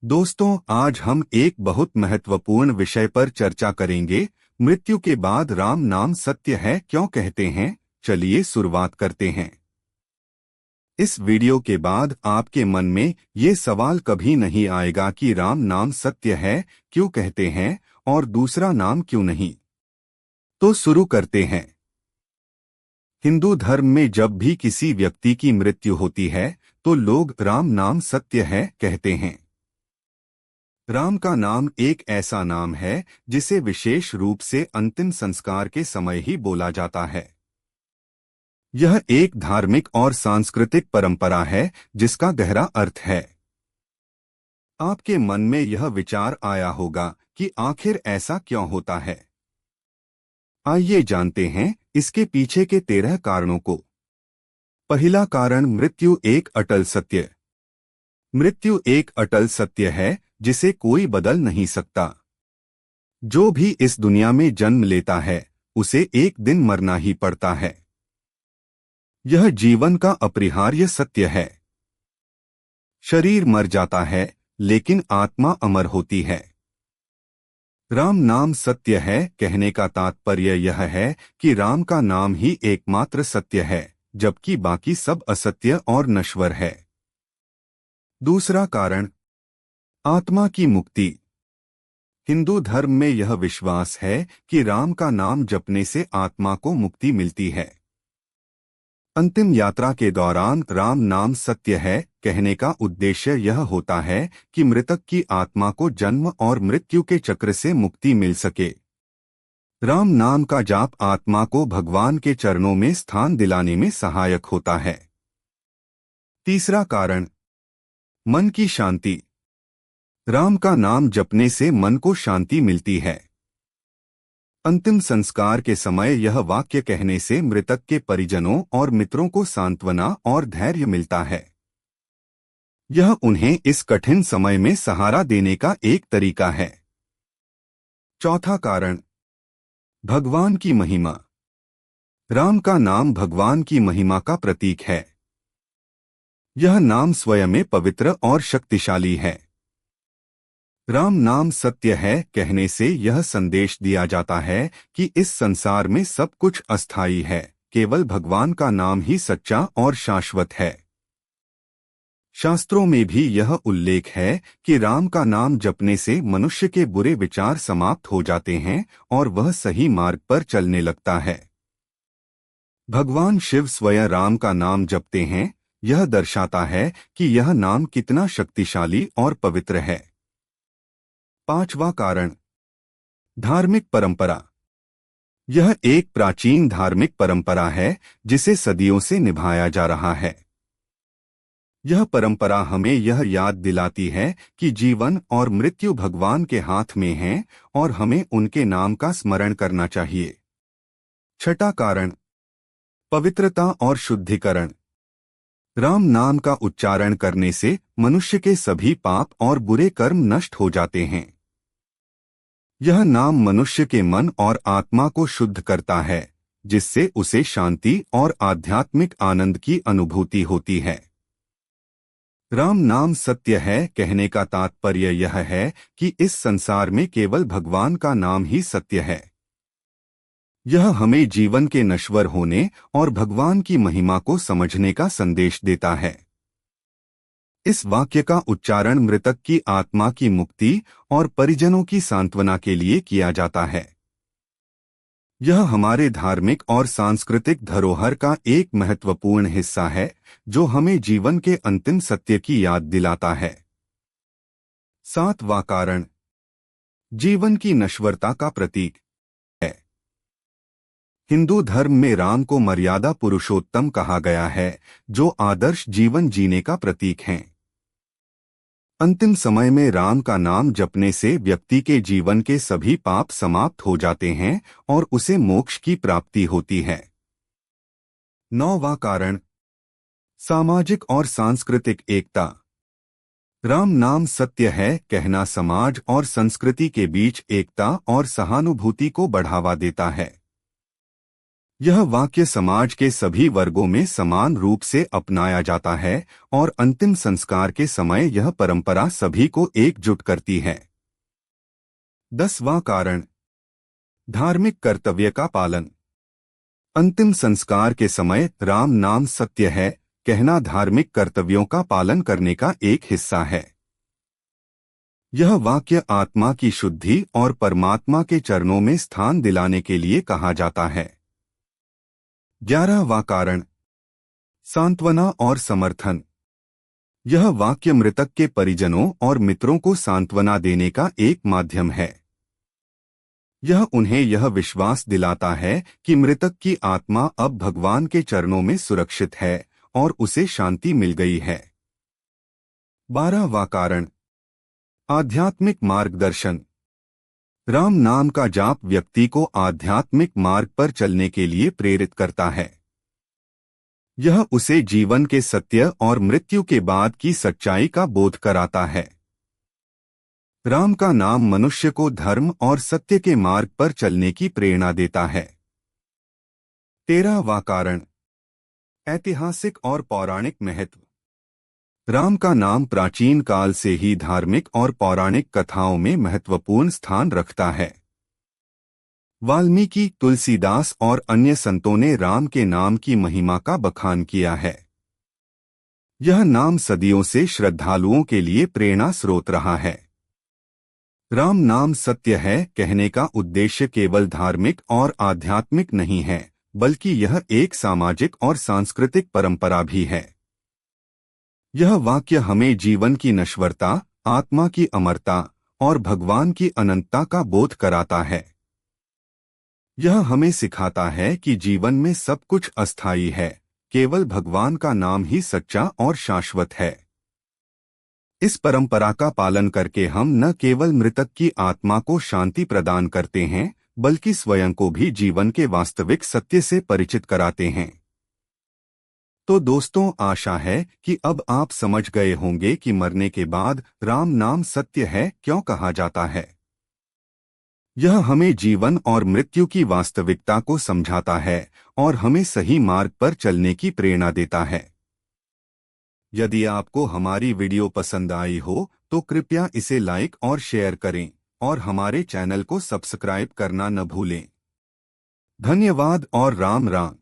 दोस्तों, आज हम एक बहुत महत्वपूर्ण विषय पर चर्चा करेंगे। मृत्यु के बाद राम नाम सत्य है क्यों कहते हैं? चलिए शुरुआत करते हैं। इस वीडियो के बाद आपके मन में ये सवाल कभी नहीं आएगा कि राम नाम सत्य है क्यों कहते हैं और दूसरा नाम क्यों नहीं। तो शुरू करते हैं। हिंदू धर्म में जब भी किसी व्यक्ति की मृत्यु होती है तो लोग राम नाम सत्य है कहते हैं। राम का नाम एक ऐसा नाम है जिसे विशेष रूप से अंतिम संस्कार के समय ही बोला जाता है। यह एक धार्मिक और सांस्कृतिक परंपरा है जिसका गहरा अर्थ है। आपके मन में यह विचार आया होगा कि आखिर ऐसा क्यों होता है। आइए जानते हैं इसके पीछे के 13 कारणों को। पहला कारण, मृत्यु एक अटल सत्य। मृत्यु एक अटल सत्य है जिसे कोई बदल नहीं सकता। जो भी इस दुनिया में जन्म लेता है उसे एक दिन मरना ही पड़ता है। यह जीवन का अपरिहार्य सत्य है। शरीर मर जाता है लेकिन आत्मा अमर होती है। राम नाम सत्य है कहने का तात्पर्य यह है कि राम का नाम ही एकमात्र सत्य है, जबकि बाकी सब असत्य और नश्वर है। दूसरा कारण, आत्मा की मुक्ति। हिंदू धर्म में यह विश्वास है कि राम का नाम जपने से आत्मा को मुक्ति मिलती है। अंतिम यात्रा के दौरान राम नाम सत्य है कहने का उद्देश्य यह होता है कि मृतक की आत्मा को जन्म और मृत्यु के चक्र से मुक्ति मिल सके। राम नाम का जाप आत्मा को भगवान के चरणों में स्थान दिलाने में सहायक होता है। तीसरा कारण, मन की शांति। राम का नाम जपने से मन को शांति मिलती है। अंतिम संस्कार के समय यह वाक्य कहने से मृतक के परिजनों और मित्रों को सांत्वना और धैर्य मिलता है। यह उन्हें इस कठिन समय में सहारा देने का एक तरीका है। चौथा कारण, भगवान की महिमा। राम का नाम भगवान की महिमा का प्रतीक है। यह नाम स्वयं में पवित्र और शक्तिशाली है। राम नाम सत्य है कहने से यह संदेश दिया जाता है कि इस संसार में सब कुछ अस्थायी है, केवल भगवान का नाम ही सच्चा और शाश्वत है। शास्त्रों में भी यह उल्लेख है कि राम का नाम जपने से मनुष्य के बुरे विचार समाप्त हो जाते हैं और वह सही मार्ग पर चलने लगता है। भगवान शिव स्वयं राम का नाम जपते हैं। यह दर्शाता है कि यह नाम कितना शक्तिशाली और पवित्र है। पांचवा कारण, धार्मिक परंपरा। यह एक प्राचीन धार्मिक परंपरा है जिसे सदियों से निभाया जा रहा है। यह परंपरा हमें यह याद दिलाती है कि जीवन और मृत्यु भगवान के हाथ में हैं और हमें उनके नाम का स्मरण करना चाहिए। छठा कारण, पवित्रता और शुद्धिकरण। राम नाम का उच्चारण करने से मनुष्य के सभी पाप और बुरे कर्म नष्ट हो जाते हैं। यह नाम मनुष्य के मन और आत्मा को शुद्ध करता है, जिससे उसे शांति और आध्यात्मिक आनंद की अनुभूति होती है। राम नाम सत्य है कहने का तात्पर्य यह है कि इस संसार में केवल भगवान का नाम ही सत्य है। यह हमें जीवन के नश्वर होने और भगवान की महिमा को समझने का संदेश देता है। इस वाक्य का उच्चारण मृतक की आत्मा की मुक्ति और परिजनों की सांत्वना के लिए किया जाता है। यह हमारे धार्मिक और सांस्कृतिक धरोहर का एक महत्वपूर्ण हिस्सा है जो हमें जीवन के अंतिम सत्य की याद दिलाता है। सातवां कारण, जीवन की नश्वरता का प्रतीक है। हिंदू धर्म में राम को मर्यादा पुरुषोत्तम कहा गया है, जो आदर्श जीवन जीने का प्रतीक हैं। अंतिम समय में राम का नाम जपने से व्यक्ति के जीवन के सभी पाप समाप्त हो जाते हैं और उसे मोक्ष की प्राप्ति होती है। नौवां कारण, सामाजिक और सांस्कृतिक एकता। राम नाम सत्य है कहना समाज और संस्कृति के बीच एकता और सहानुभूति को बढ़ावा देता है। यह वाक्य समाज के सभी वर्गों में समान रूप से अपनाया जाता है और अंतिम संस्कार के समय यह परंपरा सभी को एकजुट करती है। 10वां कारण, धार्मिक कर्तव्य का पालन। अंतिम संस्कार के समय राम नाम सत्य है कहना धार्मिक कर्तव्यों का पालन करने का एक हिस्सा है। यह वाक्य आत्मा की शुद्धि और परमात्मा के चरणों में स्थान दिलाने के लिए कहा जाता है। 11वां कारण, सांत्वना और समर्थन। यह वाक्य मृतक के परिजनों और मित्रों को सांत्वना देने का एक माध्यम है। यह उन्हें यह विश्वास दिलाता है कि मृतक की आत्मा अब भगवान के चरणों में सुरक्षित है और उसे शांति मिल गई है। 12वां कारण, आध्यात्मिक मार्गदर्शन। राम नाम का जाप व्यक्ति को आध्यात्मिक मार्ग पर चलने के लिए प्रेरित करता है। यह उसे जीवन के सत्य और मृत्यु के बाद की सच्चाई का बोध कराता है। राम का नाम मनुष्य को धर्म और सत्य के मार्ग पर चलने की प्रेरणा देता है। 13वां कारण, ऐतिहासिक और पौराणिक महत्व। राम का नाम प्राचीन काल से ही धार्मिक और पौराणिक कथाओं में महत्वपूर्ण स्थान रखता है। वाल्मीकि, तुलसीदास और अन्य संतों ने राम के नाम की महिमा का बखान किया है। यह नाम सदियों से श्रद्धालुओं के लिए प्रेरणा स्रोत रहा है। राम नाम सत्य है कहने का उद्देश्य केवल धार्मिक और आध्यात्मिक नहीं है, बल्कि यह एक सामाजिक और सांस्कृतिक परंपरा भी है। यह वाक्य हमें जीवन की नश्वरता, आत्मा की अमरता और भगवान की अनंतता का बोध कराता है। यह हमें सिखाता है कि जीवन में सब कुछ अस्थायी है, केवल भगवान का नाम ही सच्चा और शाश्वत है। इस परंपरा का पालन करके हम न केवल मृतक की आत्मा को शांति प्रदान करते हैं, बल्कि स्वयं को भी जीवन के वास्तविक सत्य से परिचित कराते हैं। तो दोस्तों, आशा है कि अब आप समझ गए होंगे कि मरने के बाद राम नाम सत्य है क्यों कहा जाता है। यह हमें जीवन और मृत्यु की वास्तविकता को समझाता है और हमें सही मार्ग पर चलने की प्रेरणा देता है। यदि आपको हमारी वीडियो पसंद आई हो तो कृपया इसे लाइक और शेयर करें और हमारे चैनल को सब्सक्राइब करना न भूलें। धन्यवाद और राम राम।